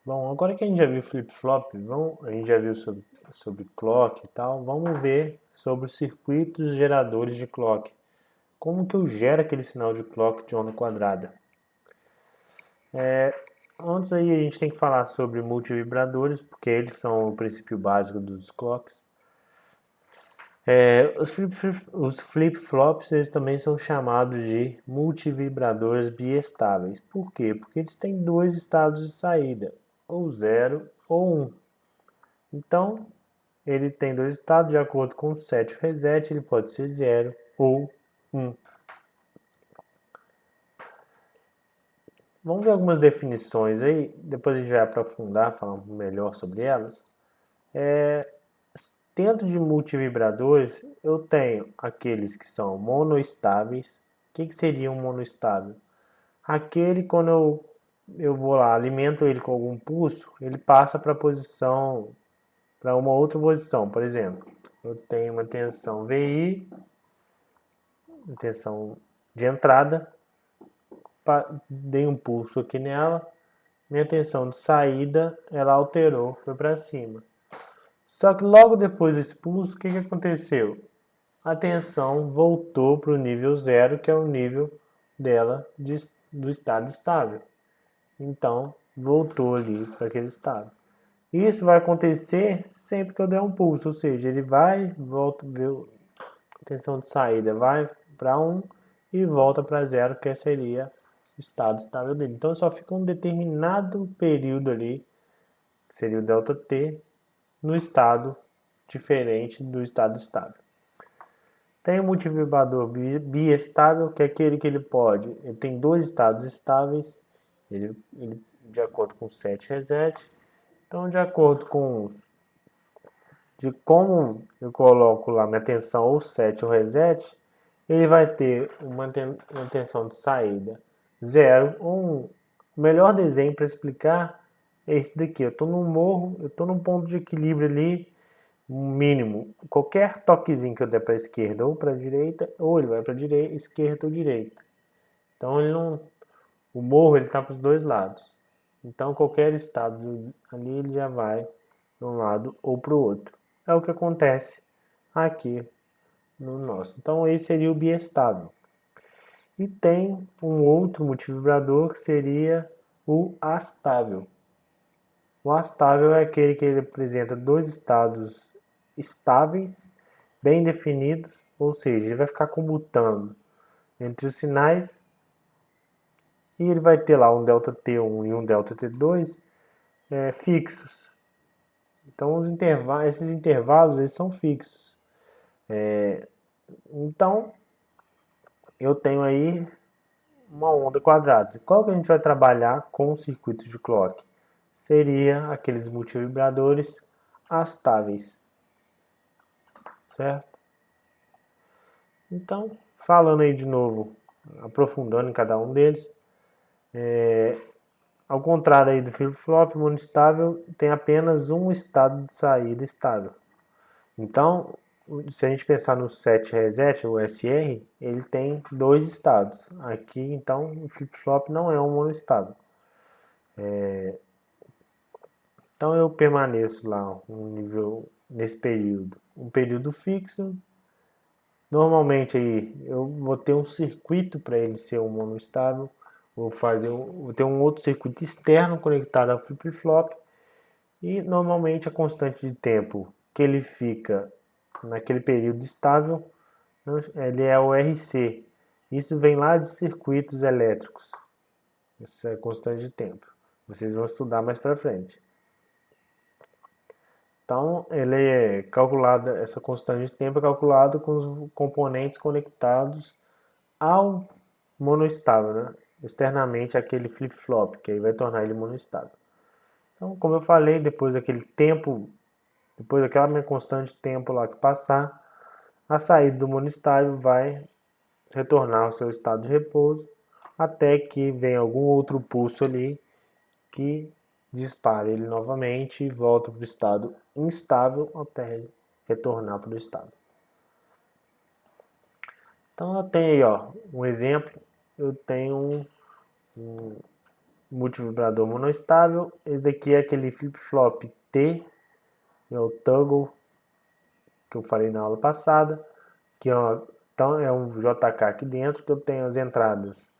Bom, agora que a gente já viu flip-flop, a gente já viu sobre clock e tal, vamos ver sobre os circuitos geradores de clock. Como que eu gero aquele sinal de clock de onda quadrada? Antes aí a gente tem que falar sobre multivibradores, porque eles são o princípio básico dos clocks. Os flip-flops eles também são chamados de multivibradores biestáveis. Por quê? Porque eles têm dois estados de saída, ou 0 ou 1. Então, ele tem dois estados, de acordo com o set reset, ele pode ser 0 ou 1. Vamos ver algumas definições aí, depois a gente vai aprofundar, falar melhor sobre elas. Dentro de multivibradores, eu tenho aqueles que são monoestáveis. O que seria um monoestável? Aquele quando eu vou lá, alimento ele com algum pulso, ele passa para para uma outra posição. Por exemplo, eu tenho uma tensão VI, tensão de entrada, dei um pulso aqui nela, minha tensão de saída ela alterou, foi para cima. Só que logo depois desse pulso, o que aconteceu? A tensão voltou para o nível zero, que é o nível dela do estado estável. Então, voltou ali para aquele estado. Isso vai acontecer sempre que eu der um pulso, ou seja, ele vai, volta, a tensão de saída vai para 1 e volta para 0, que seria o estado estável dele. Então, só fica um determinado período ali, que seria o ΔT, no estado diferente do estado estável. Tem o multivibrador biestável, que é aquele que ele tem dois estados estáveis, ele de acordo com o set reset. Então, de acordo com de como eu coloco lá minha tensão ou set ou reset, ele vai ter uma tensão de saída 0 ou 1. O melhor desenho para explicar é esse daqui. Eu estou num morro, eu estou num ponto de equilíbrio ali mínimo. Qualquer toquezinho que eu der para a esquerda ou para a direita, ou ele vai para a direita, esquerda ou direita. Então ele não, o morro ele está para os dois lados. Então qualquer estado ali ele já vai de um lado ou para o outro. É o que acontece aqui no nosso. Então esse seria o biestável. E tem um outro multivibrador que seria o astável. O astável é aquele que ele apresenta dois estados estáveis, bem definidos, ou seja, ele vai ficar comutando entre os sinais e ele vai ter lá um ΔT1 e um ΔT2 fixos. Então esses intervalos eles são fixos. Então eu tenho aí uma onda quadrada. Qual que a gente vai trabalhar com o circuito de clock? Seria aqueles multivibradores astáveis, certo? Então, falando aí de novo, aprofundando em cada um deles, ao contrário aí do flip-flop, o monoestável tem apenas um estado de saída estável. Então, se a gente pensar no set reset, o SR, ele tem dois estados. Aqui, então, o flip-flop não é um monoestável. Então, eu permaneço lá um nível nesse período, um período fixo. Normalmente aí eu vou ter um circuito para ele ser um monoestável. Vou ter um outro circuito externo conectado ao flip-flop e normalmente a constante de tempo que ele fica naquele período estável, ele é o RC. Isso vem lá de circuitos elétricos. Essa é a constante de tempo. Vocês vão estudar mais para frente. Então, ele é calculado, essa constante de tempo é calculada com os componentes conectados ao monoestável, né? Externamente aquele flip-flop, que aí vai tornar ele monoestável. Então, como eu falei, depois daquele tempo, depois daquela minha constante de tempo lá que passar, a saída do monoestável vai retornar ao seu estado de repouso até que venha algum outro pulso ali que dispare ele novamente e volta para o estado instável até ele retornar para o estado. Então eu tenho aí ó, um exemplo, eu tenho multivibrador monoestável. Esse daqui é aquele flip-flop T, é o toggle que eu falei na aula passada, que então é um JK aqui dentro, que eu tenho as entradas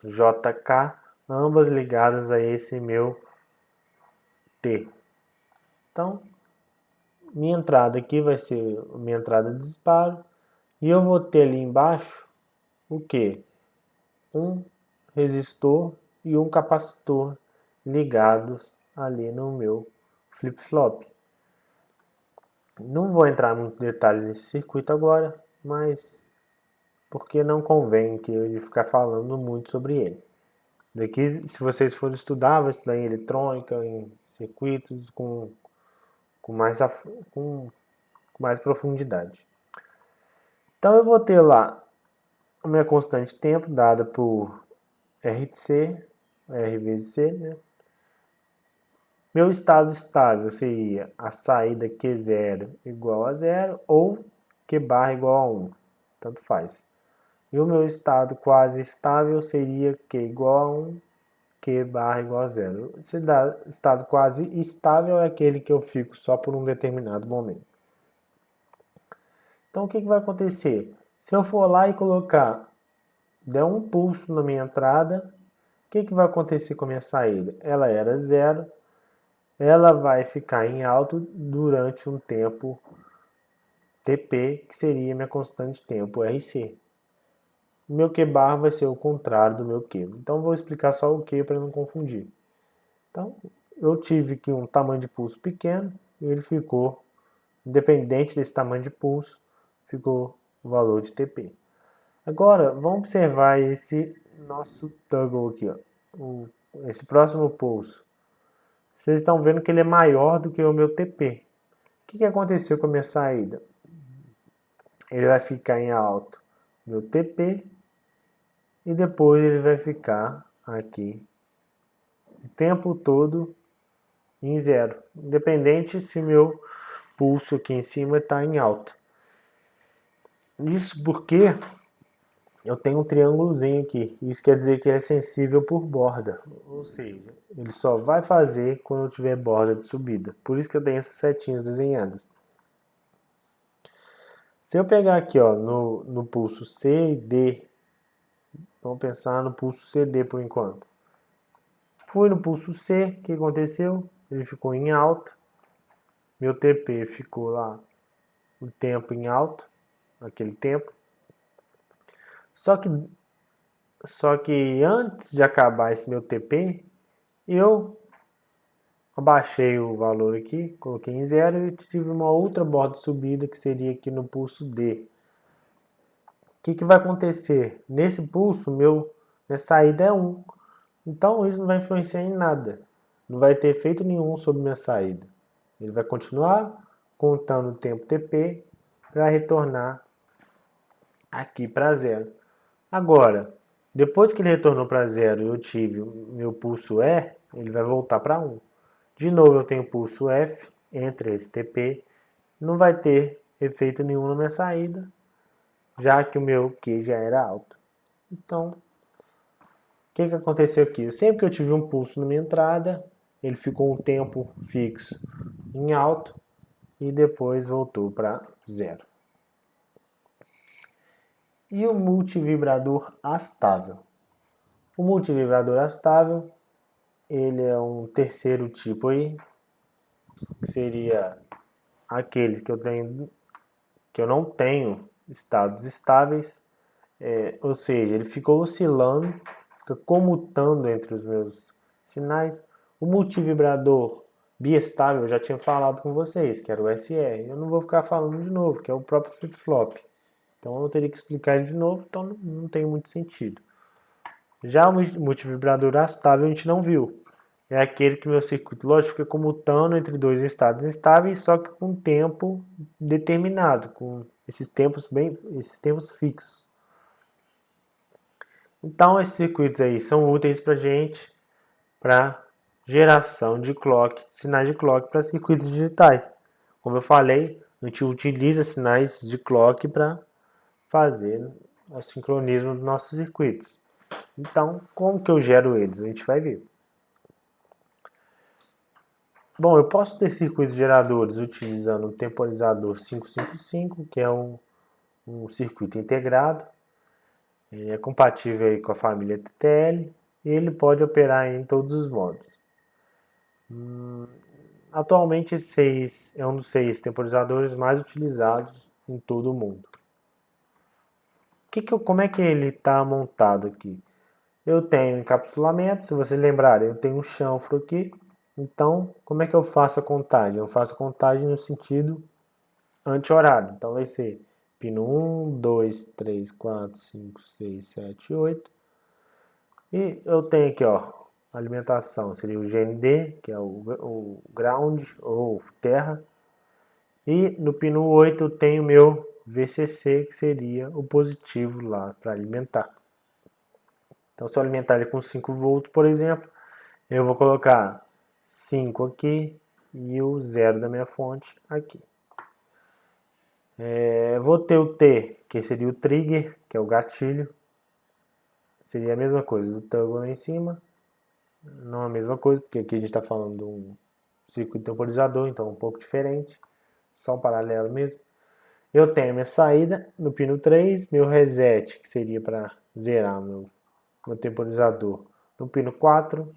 JK, ambas ligadas a esse meu T. Então, minha entrada aqui vai ser minha entrada de disparo, e eu vou ter ali embaixo o que? Um resistor e um capacitor ligados ali no meu flip-flop. Não vou entrar muito detalhe nesse circuito agora, mas porque não convém que eu ficar falando muito sobre ele. Daqui, se vocês forem estudar, vai estudar em eletrônica, em circuitos com mais, com mais profundidade. Então eu vou ter lá a minha constante de tempo dada por RC, R vezes C, né? Meu estado estável seria a saída Q0 igual a 0 ou Q barra igual a 1, tanto faz. E o meu estado quase estável seria Q igual a 1, Q barra igual a 0. Esse estado quase estável é aquele que eu fico só por um determinado momento. Então o que vai acontecer? Se eu for lá e colocar, der um pulso na minha entrada, o que vai acontecer com a minha saída? Ela era 0, ela vai ficar em alto durante um tempo TP, que seria minha constante de tempo, RC. O meu Q bar vai ser o contrário do meu Q. Então vou explicar só o Q para não confundir. Então eu tive aqui um tamanho de pulso pequeno e ele ficou, independente desse tamanho de pulso, ficou o valor de TP. Agora vamos observar esse nosso toggle aqui, ó. Esse próximo pulso. Vocês estão vendo que ele é maior do que o meu TP. O que aconteceu com a minha saída? Ele vai ficar em alto meu TP e depois ele vai ficar aqui o tempo todo em 0, independente se meu pulso aqui em cima está em alta. Isso porque eu tenho um triângulozinho aqui. Isso quer dizer que ele é sensível por borda. Ou seja, ele só vai fazer quando eu tiver borda de subida. Por isso que eu tenho essas setinhas desenhadas. Se eu pegar aqui, ó, no pulso C e D, vamos pensar no pulso CD por enquanto. Fui no pulso C, o que aconteceu? Ele ficou em alta. Meu TP ficou lá o tempo em alto, aquele tempo. Só que antes de acabar esse meu TP, eu abaixei o valor aqui, coloquei em 0 e tive uma outra borda de subida que seria aqui no pulso D. O que vai acontecer? Nesse pulso, minha saída é 1. Então isso não vai influenciar em nada. Não vai ter efeito nenhum sobre minha saída. Ele vai continuar contando o tempo TP para retornar aqui para 0. Agora, depois que ele retornou para 0 e eu tive meu pulso E, ele vai voltar para 1. De novo eu tenho pulso F entre esse TP. Não vai ter efeito nenhum na minha saída, já que o meu Q já era alto. Então, o que aconteceu aqui? Sempre que eu tive um pulso na minha entrada, ele ficou um tempo fixo em alto e depois voltou para 0. E o multivibrador astável? O multivibrador astável, ele é um terceiro tipo aí, que seria aquele que eu não tenho estados estáveis, ou seja, ele ficou oscilando, fica comutando entre os meus sinais. O multivibrador biestável eu já tinha falado com vocês, que era o SR. Eu não vou ficar falando de novo, que é o próprio flip-flop. Então eu teria que explicar ele de novo, então não tem muito sentido. Já o multivibrador astável a gente não viu. É aquele que meu circuito lógico fica comutando entre dois estados instáveis, só que com tempo determinado, com esses tempos fixos. Então esses circuitos aí são úteis para gente para geração de clock, sinais de clock para circuitos digitais. Como eu falei, a gente utiliza sinais de clock para fazer o sincronismo dos nossos circuitos. Então, como que eu gero eles? A gente vai ver. Bom, eu posso ter circuitos geradores utilizando o temporizador 555, que é um circuito integrado, é compatível aí com a família TTL e ele pode operar em todos os modos. Atualmente, esse é um dos 6 temporizadores mais utilizados em todo o mundo. Como é que ele está montado aqui? Eu tenho encapsulamento, se vocês lembrarem, eu tenho um chanfro aqui. Então, como é que eu faço a contagem? Eu faço a contagem no sentido anti-horário. Então, vai ser pino 1, 2, 3, 4, 5, 6, 7, 8. E eu tenho aqui, ó, alimentação, seria o GND, que é o ground ou terra. E no pino 8 eu tenho meu VCC, que seria o positivo lá para alimentar. Então, se eu alimentar ele com 5 volts, por exemplo, eu vou colocar 5 aqui e o 0 da minha fonte aqui. Vou ter o T, que seria o trigger, que é o gatilho. Seria a mesma coisa do toggle lá em cima. Não a mesma coisa, porque aqui a gente está falando de um circuito temporizador, então é um pouco diferente. Só um paralelo mesmo. Eu tenho a minha saída no pino 3, meu reset, que seria para zerar meu temporizador, no pino 4.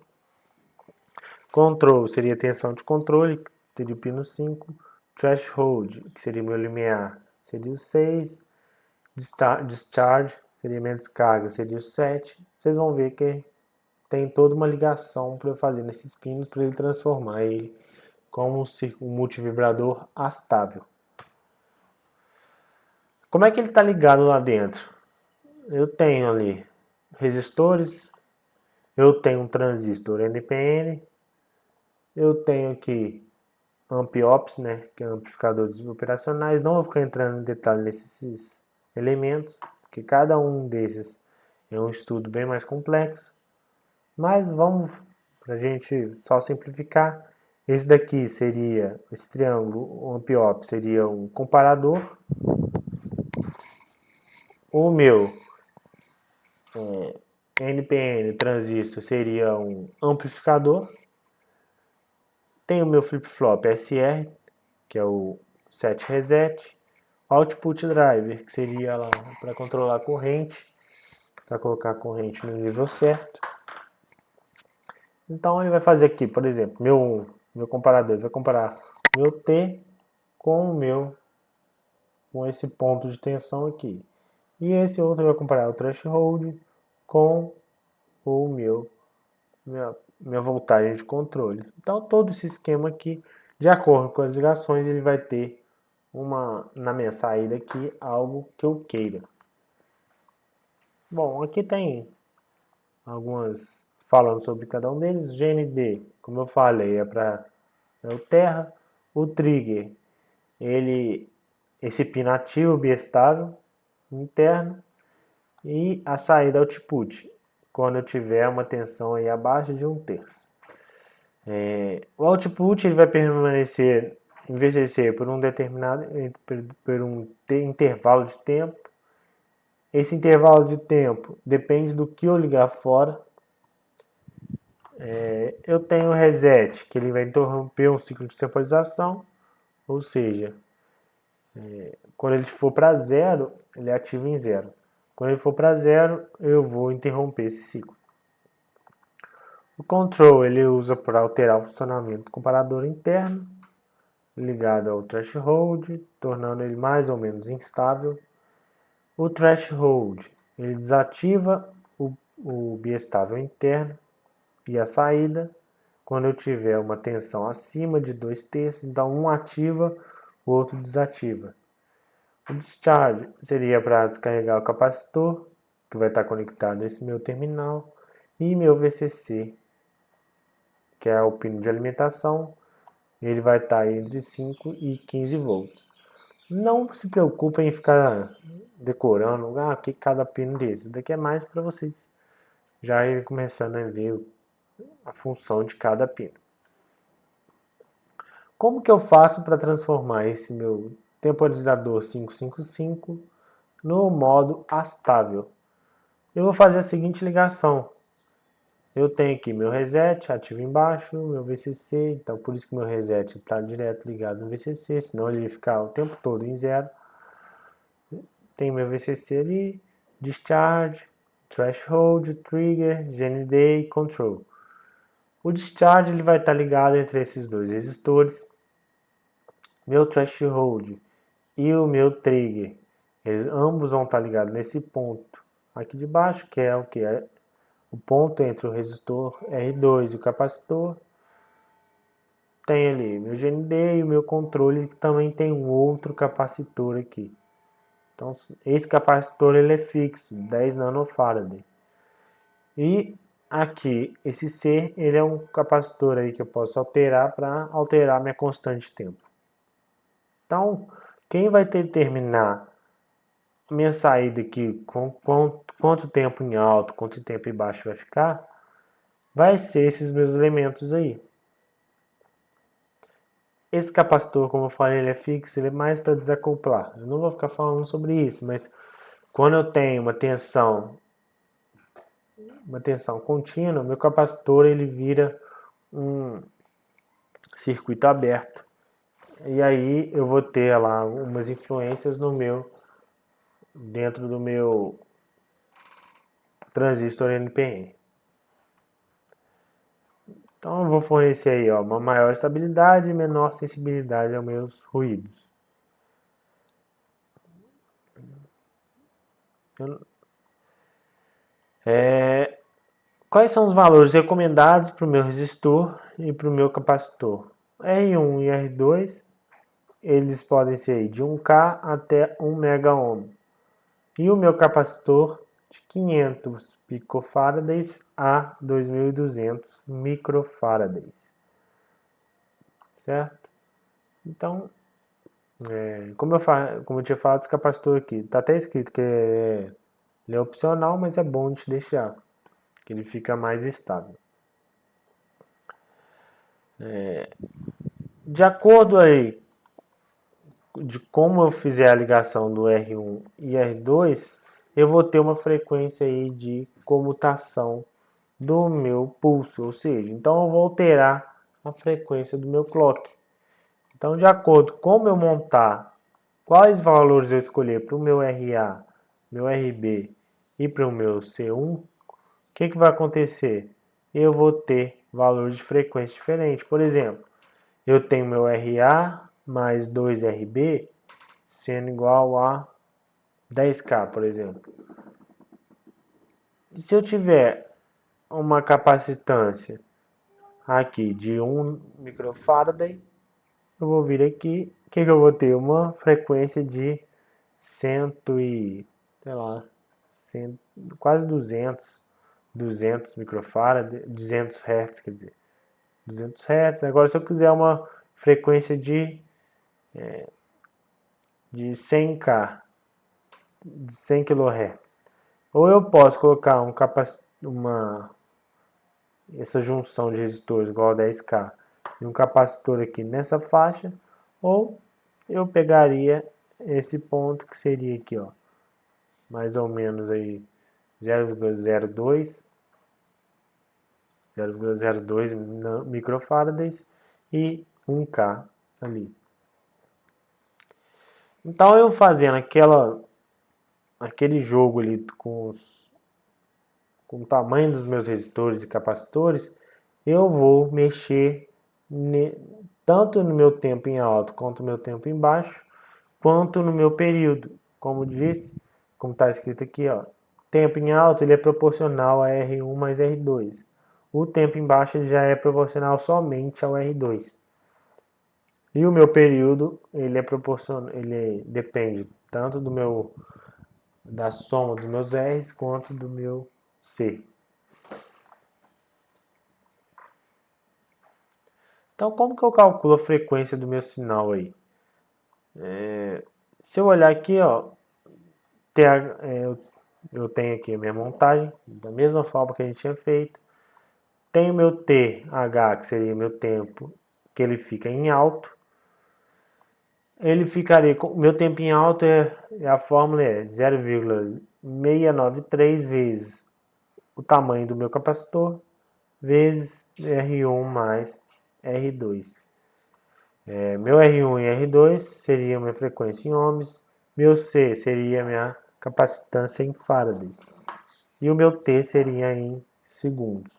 Control seria tensão de controle, que seria o pino 5. Threshold, que seria meu limiar, seria o 6. Discharge, seria minha descarga, seria o 7. Vocês vão ver que tem toda uma ligação para eu fazer nesses pinos para ele transformar ele como um multivibrador astável. Como é que ele está ligado lá dentro? Eu tenho ali resistores, eu tenho um transistor NPN, eu tenho aqui amp-ops, né, que é amplificadores operacionais. Não vou ficar entrando em detalhe nesses elementos, porque cada um desses é um estudo bem mais complexo. Mas vamos, para a gente só simplificar, esse daqui seria, esse triângulo, o amp-op seria um comparador. O meu NPN transistor seria um amplificador. Tem o meu flip-flop SR, que é o set reset. Output driver, que seria lá para controlar a corrente, para colocar a corrente no nível certo. Então ele vai fazer aqui, por exemplo, meu comparador, ele vai comparar meu T com esse ponto de tensão aqui. E esse outro vai comparar o threshold com o minha voltagem de controle. Então todo esse esquema aqui, de acordo com as ligações, ele vai ter na minha saída aqui algo que eu queira. Bom, aqui tem algumas falando sobre cada um deles. GND, como eu falei, é o terra. O trigger, esse pino ativo biestável interno. E a saída output, quando eu tiver uma tensão aí abaixo de 1/3. O output ele vai envelhecer por um determinado por um intervalo de tempo. Esse intervalo de tempo depende do que eu ligar fora. Eu tenho o reset, que ele vai interromper um ciclo de temporização, ou seja, quando ele for para zero, ele ativa em zero. Quando ele for para zero, eu vou interromper esse ciclo. O control ele usa para alterar o funcionamento do comparador interno, ligado ao threshold, tornando ele mais ou menos instável. O threshold ele desativa o biestável interno e a saída quando eu tiver uma tensão acima de 2/3, então um ativa, o outro desativa. O discharge seria para descarregar o capacitor, que vai estar conectado nesse meu terminal, e meu VCC, que é o pino de alimentação, ele vai estar entre 5 e 15 volts. Não se preocupem em ficar decorando que cada pino desse. Isso daqui é mais para vocês já irem começando a ver a função de cada pino. Como que eu faço para transformar esse meu temporizador 555 no modo astável? eu vou fazer a seguinte ligação. Eu tenho aqui meu reset ativo embaixo, meu VCC, então por isso que meu reset está direto ligado no VCC, senão ele ia ficar o tempo todo em zero. Tem meu VCC ali, discharge, threshold, trigger, GND e control. O discharge ele vai estar ligado entre esses dois resistores. Meu threshold e o meu trigger, ambos vão estar ligados nesse ponto aqui de baixo, que é o que? É o ponto entre o resistor R2 e o capacitor. Tem ali meu GND e o meu controle, que também tem um outro capacitor aqui. Então, esse capacitor ele é fixo, 10 nanofarad. E aqui, esse C, ele é um capacitor aí que eu posso alterar para alterar minha constante de tempo. Então, quem vai determinar minha saída aqui, com quanto tempo em alto, quanto tempo em baixo vai ficar, vai ser esses meus elementos aí. Esse capacitor, como eu falei, ele é fixo, ele é mais para desacoplar. Eu não vou ficar falando sobre isso, mas quando eu tenho uma tensão contínua, meu capacitor ele vira um circuito aberto. E aí eu vou ter lá umas influências dentro do meu transistor NPN. Então eu vou fornecer aí uma maior estabilidade e menor sensibilidade aos meus ruídos. Quais são os valores recomendados para o meu resistor e para o meu capacitor? R1 e R2, eles podem ser de 1K até 1 megaohm. E o meu capacitor de 500 picofarads a 2.200 microfarads. Certo? Então, como eu tinha falado, esse capacitor aqui, está até escrito que ele é opcional, mas é bom de deixar, que ele fica mais estável. De acordo aí de como eu fizer a ligação do R1 e R2, eu vou ter uma frequência aí de comutação do meu pulso, ou seja, então eu vou alterar a frequência do meu clock. Então, de acordo com como eu montar, quais valores eu escolher para o meu RA, meu RB e para o meu C1, o que vai acontecer? Eu vou ter valores de frequência diferentes. Por exemplo, eu tenho meu RA mais 2RB sendo igual a 10K, por exemplo. E se eu tiver uma capacitância aqui de 1 microfarad, eu vou vir aqui, o que eu vou ter? Uma frequência de 100 e, sei lá, 100, quase 200 microfarad, 200 Hz, quer dizer, 200 Hz. Agora, se eu quiser uma frequência de 100K, de 100 kHz, ou eu posso colocar essa junção de resistores igual a 10K e um capacitor aqui nessa faixa, ou eu pegaria esse ponto que seria aqui, ó, mais ou menos aí 0,02 microfarads e 1K ali. Então eu fazendo aquele jogo ali com o tamanho dos meus resistores e capacitores, eu vou mexer tanto no meu tempo em alto quanto no meu tempo em baixo, quanto no meu período. Como disse, como está escrito aqui, ó, tempo em alto ele é proporcional a R1 mais R2. O tempo em baixo ele já é proporcional somente ao R2. E o meu período ele é proporcional, ele depende tanto da soma dos meus R's quanto do meu C. Então, como que eu calculo a frequência do meu sinal aí? Se eu olhar aqui, ó, eu tenho aqui a minha montagem, da mesma forma que a gente tinha feito. Tenho meu TH, que seria meu tempo, que ele fica em alto. Ele ficaria, meu tempo em alto a fórmula é 0,0 693 vezes o tamanho do meu capacitor, vezes R1 mais R2. Meu R1 e R2 seria minha frequência em ohms, meu C seria minha capacitância em Faraday, e o meu T seria em segundos.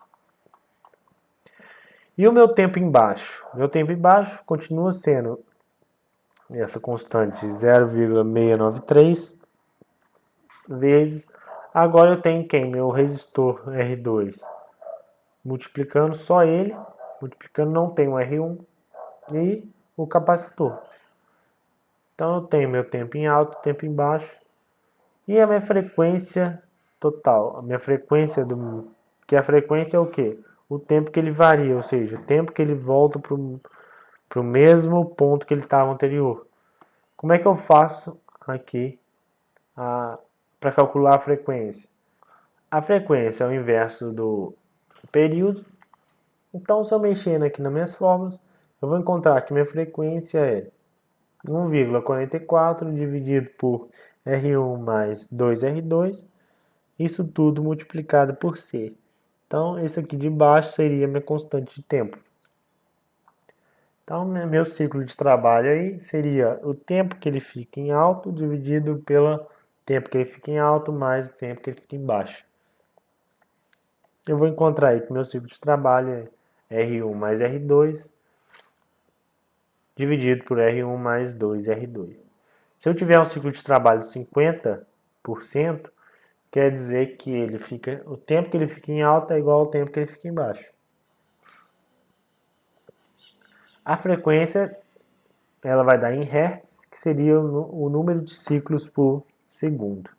E o meu tempo embaixo? Meu tempo embaixo continua sendo essa constante 0,693 vezes. Agora eu tenho quem? Meu resistor R2. Multiplicando só ele, multiplicando não tem o R1 e o capacitor. Então eu tenho meu tempo em alto, tempo em baixo e a minha frequência total. A minha frequência que a frequência é o quê? O tempo que ele varia, ou seja, o tempo que ele volta para o mesmo ponto que ele estava anterior. Como é que eu faço aqui para calcular a frequência? A frequência é o inverso do período. Então, se eu mexendo aqui nas minhas fórmulas, eu vou encontrar que minha frequência é 1,44 dividido por R1 mais 2R2, isso tudo multiplicado por C. Então, esse aqui de baixo seria minha constante de tempo. Então, meu ciclo de trabalho aí seria o tempo que ele fica em alto dividido pelo tempo que ele fica em alto mais o tempo que ele fica em baixo. Eu vou encontrar aí que meu ciclo de trabalho é R1 mais R2 dividido por R1 mais 2R2. Se eu tiver um ciclo de trabalho de 50%, quer dizer que o tempo que ele fica em alta é igual ao tempo que ele fica em baixo. A frequência ela vai dar em Hertz, que seria o número de ciclos por segundo.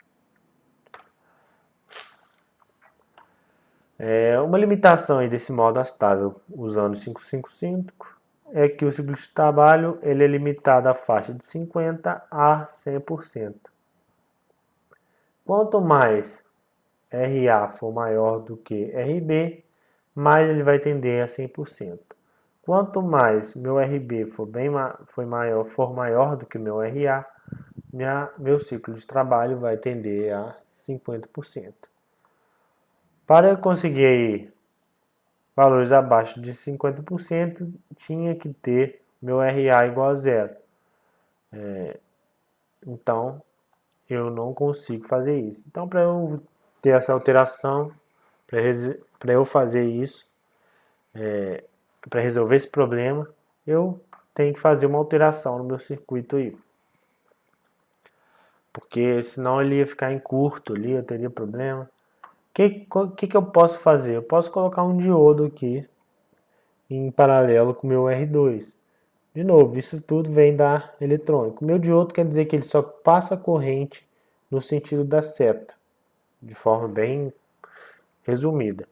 Uma limitação aí desse modo astável usando 555 é que o ciclo de trabalho ele é limitado à faixa de 50% a 100%. Quanto mais RA for maior do que RB, mais ele vai tender a 100%. Quanto mais meu RB for maior do que meu RA, meu ciclo de trabalho vai tender a 50%. Para eu conseguir valores abaixo de 50%, tinha que ter meu RA igual a zero. Então, eu não consigo fazer isso. Então, para eu ter essa alteração, para eu fazer isso, para resolver esse problema, eu tenho que fazer uma alteração no meu circuito aí. Porque senão ele ia ficar em curto ali, eu teria problema. O que eu posso fazer? Eu posso colocar um diodo aqui em paralelo com o meu R2. De novo, isso tudo vem da eletrônica. O meu diodo quer dizer que ele só passa corrente no sentido da seta, de forma bem resumida.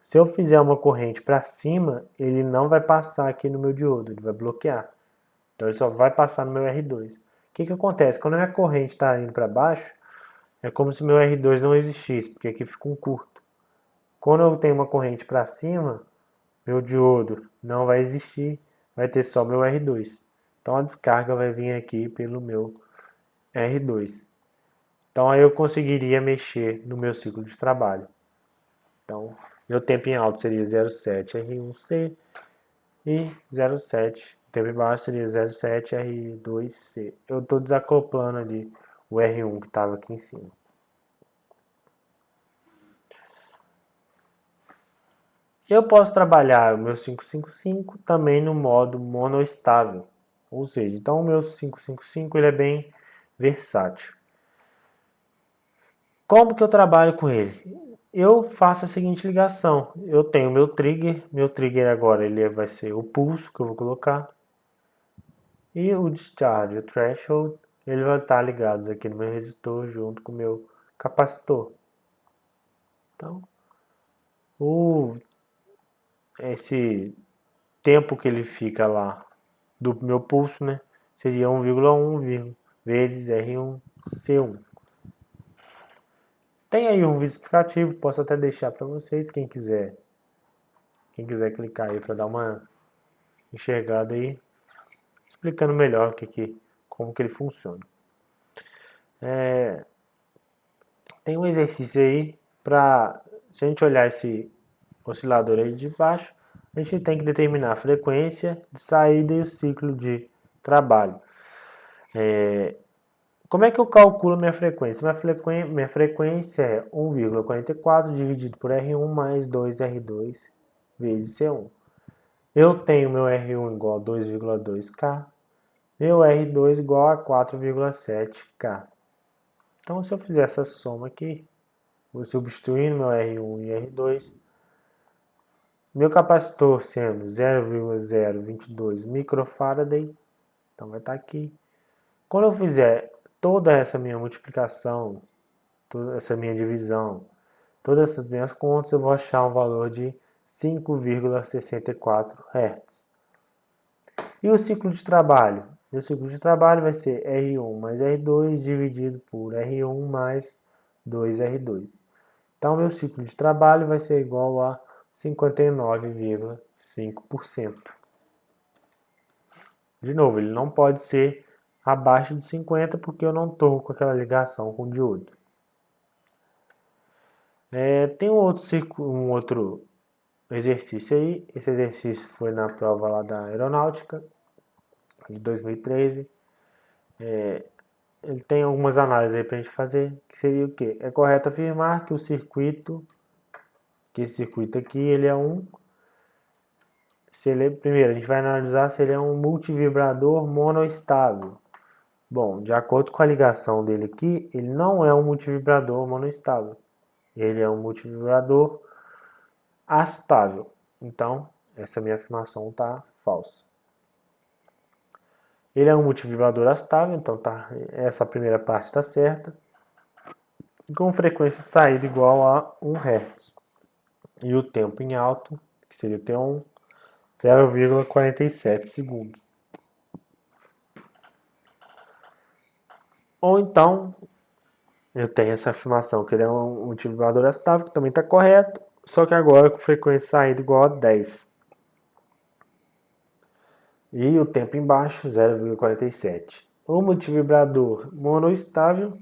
Se eu fizer uma corrente para cima, ele não vai passar aqui no meu diodo, ele vai bloquear. Então ele só vai passar no meu R2. O que acontece? Quando a minha corrente está indo para baixo, é como se meu R2 não existisse, porque aqui fica um curto. Quando eu tenho uma corrente para cima, meu diodo não vai existir, vai ter só meu R2. Então a descarga vai vir aqui pelo meu R2. Então aí eu conseguiria mexer no meu ciclo de trabalho. Então, meu tempo em alto seria 0,7 R1C e 0,7. O tempo em baixo seria 0,7 R2C. Eu estou desacoplando ali o R1 que estava aqui em cima. Eu posso trabalhar o meu 555 também no modo monoestável. Ou seja, então o meu 555 ele é bem versátil. Como que eu trabalho com ele? Eu faço a seguinte ligação. Eu tenho meu trigger agora ele vai ser o pulso que eu vou colocar. E o discharge, o threshold, ele vai estar ligado aqui no meu resistor junto com o meu capacitor. Então, esse tempo que ele fica lá do meu pulso, né, seria 1,1 vezes R1C1. Tem aí um vídeo explicativo, posso até deixar para vocês, quem quiser clicar aí para dar uma enxergada aí, explicando melhor como que ele funciona. tem um exercício aí para, se a gente olhar esse oscilador aí de baixo, a gente tem que determinar a frequência de saída e o ciclo de trabalho. Como é que eu calculo minha frequência? Minha frequência é 1,44 dividido por R1 mais 2R2 vezes C1. Eu tenho meu R1 igual a 2,2K, meu R2 igual a 4,7K. Então, se eu fizer essa soma aqui, vou substituindo meu R1 e R2, meu capacitor sendo 0,022 microfarad, então vai estar aqui. Quando eu fizer toda essa minha multiplicação, toda essa minha divisão, todas essas minhas contas, eu vou achar um valor de 5,64 Hz. E o ciclo de trabalho? O ciclo de trabalho vai ser R1 mais R2 dividido por R1 mais 2R2. Então, meu ciclo de trabalho vai ser igual a 59,5%. De novo, ele não pode ser abaixo de 50% porque eu não estou com aquela ligação com o diodo. Tem um outro exercício aí. Esse exercício foi na prova lá da aeronáutica de 2013. Ele tem algumas análises aí para a gente fazer, que seria o quê? É correto afirmar que esse circuito aqui, ele é primeiro, a gente vai analisar se ele é um multivibrador monoestável. Bom, de acordo com a ligação dele aqui, ele não é um multivibrador monoestável. Ele é um multivibrador astável. Então, essa minha afirmação está falsa. Ele é um multivibrador astável, então essa primeira parte está certa. Com frequência de saída igual a 1 Hz. E o tempo em alto, que seria o T1, 0,47 segundos. Ou então, eu tenho essa afirmação que ele é um multivibrador estável, que também está correto, só que agora com frequência de saída igual a 10. E o tempo embaixo, 0,47. O multivibrador monoestável,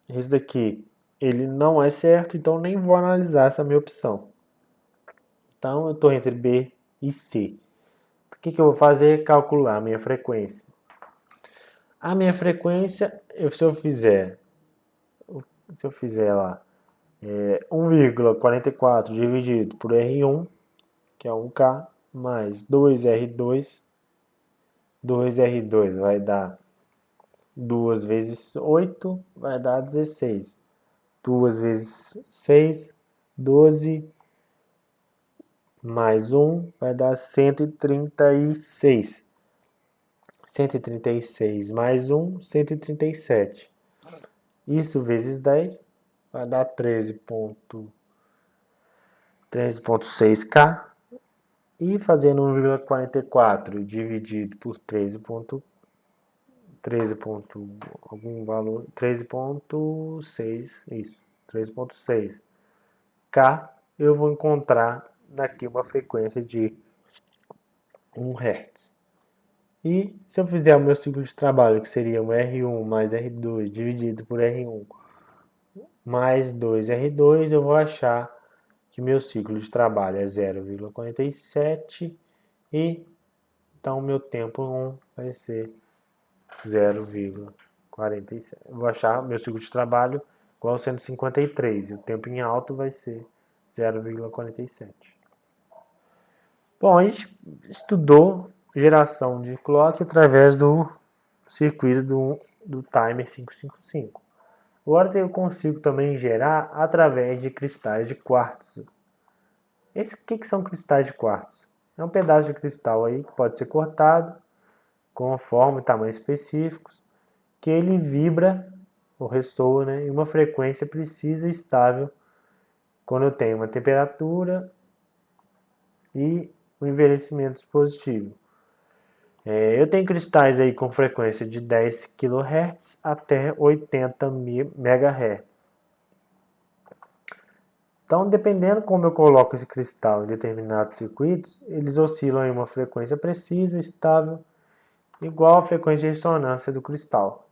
esse daqui, ele não é certo, então nem vou analisar essa minha opção. Então, eu estou entre B e C. O que eu vou fazer? Calcular a minha frequência. A minha frequência, se eu fizer lá 1,44 dividido por R1, que é 1K, mais 2R2, 2R2 vai dar 2 vezes 8, vai dar 16. 2 vezes 6, 12, mais 1 vai dar 136. 136 mais 1, 137. Isso vezes 10 vai dar 13,6K. E fazendo 1,44 dividido por 13 algum valor, 13,6, isso, 13,6 K, eu vou encontrar aqui uma frequência de 1 Hz. E se eu fizer o meu ciclo de trabalho, que seria o R1 mais R2 dividido por R1 mais 2R2, eu vou achar que meu ciclo de trabalho é 0,47 e então meu tempo 1 vai ser 0,47. Eu vou achar meu ciclo de trabalho igual a 153 e o tempo em alto vai ser 0,47. Bom, a gente estudou geração de clock através do circuito do timer 555. Agora eu consigo também gerar através de cristais de quartzo. O que são cristais de quartzo? É um pedaço de cristal aí que pode ser cortado com forma e tamanho específicos, que ele vibra ou ressoa, né, em uma frequência precisa e estável quando eu tenho uma temperatura e um envelhecimento positivo. Eu tenho cristais aí com frequência de 10 kHz até 80 MHz. Então, dependendo como eu coloco esse cristal em determinados circuitos, eles oscilam em uma frequência precisa, estável, igual à frequência de ressonância do cristal.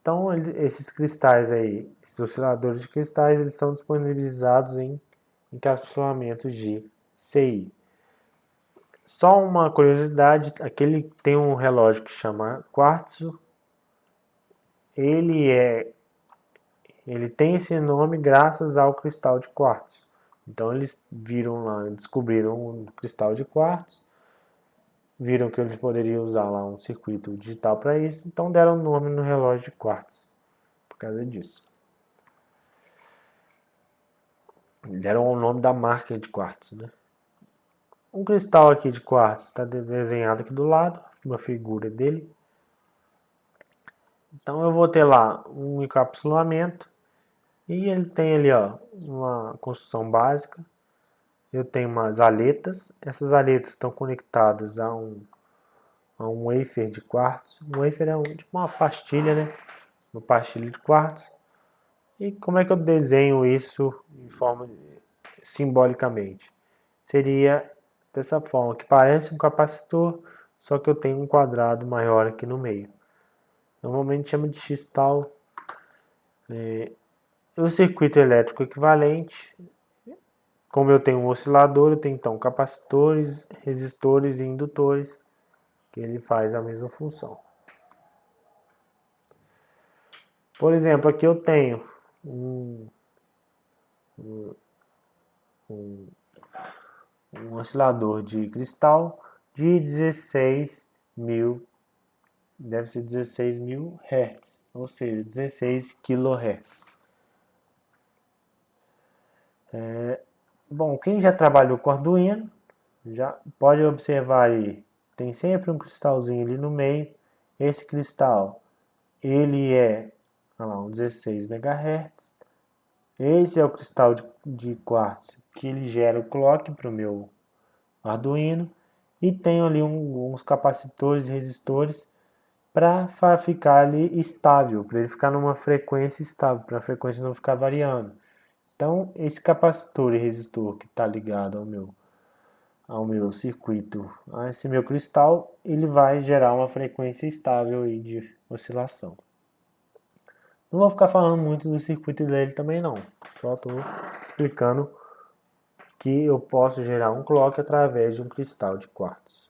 Então, esses cristais aí, esses osciladores de cristais, eles são disponibilizados em encapsulamentos de CI. Só uma curiosidade, aquele tem um relógio que chama quartzo. Ele tem esse nome graças ao cristal de quartzo. Então eles viram lá, descobriram um cristal de quartzo, viram que eles poderiam usar lá um circuito digital para isso, então deram o nome no relógio de quartzo por causa disso. Deram o nome da marca de quartzo, né? Um cristal aqui de quartzo está desenhado aqui do lado, uma figura dele. Então eu vou ter lá um encapsulamento e ele tem ali, ó, uma construção básica. Eu tenho umas aletas. Essas aletas estão conectadas a um wafer de quartzo. Um wafer é tipo uma pastilha, né? Uma pastilha de quartzo. E como é que eu desenho isso de forma simbolicamente? Seria dessa forma, que parece um capacitor, só que eu tenho um quadrado maior aqui no meio. Normalmente chama de X-tal. O circuito elétrico equivalente, como eu tenho um oscilador, eu tenho então capacitores, resistores e indutores, que ele faz a mesma função. Por exemplo, aqui eu tenho um oscilador de cristal de 16.000, deve ser 16.000 Hz, ou seja, 16 kHz. Bom, quem já trabalhou com Arduino, já pode observar aí, tem sempre um cristalzinho ali no meio. Esse cristal, ele é um 16 MHz. Esse é o cristal de quartzo que ele gera o clock para o meu Arduino. E tem ali uns capacitores e resistores para ficar ali estável, para ele ficar numa frequência estável, para a frequência não ficar variando. Então, esse capacitor e resistor que está ligado ao meu circuito, a esse meu cristal, ele vai gerar uma frequência estável aí de oscilação. Não vou ficar falando muito do circuito dele também não, só estou explicando que eu posso gerar um clock através de um cristal de quartzo.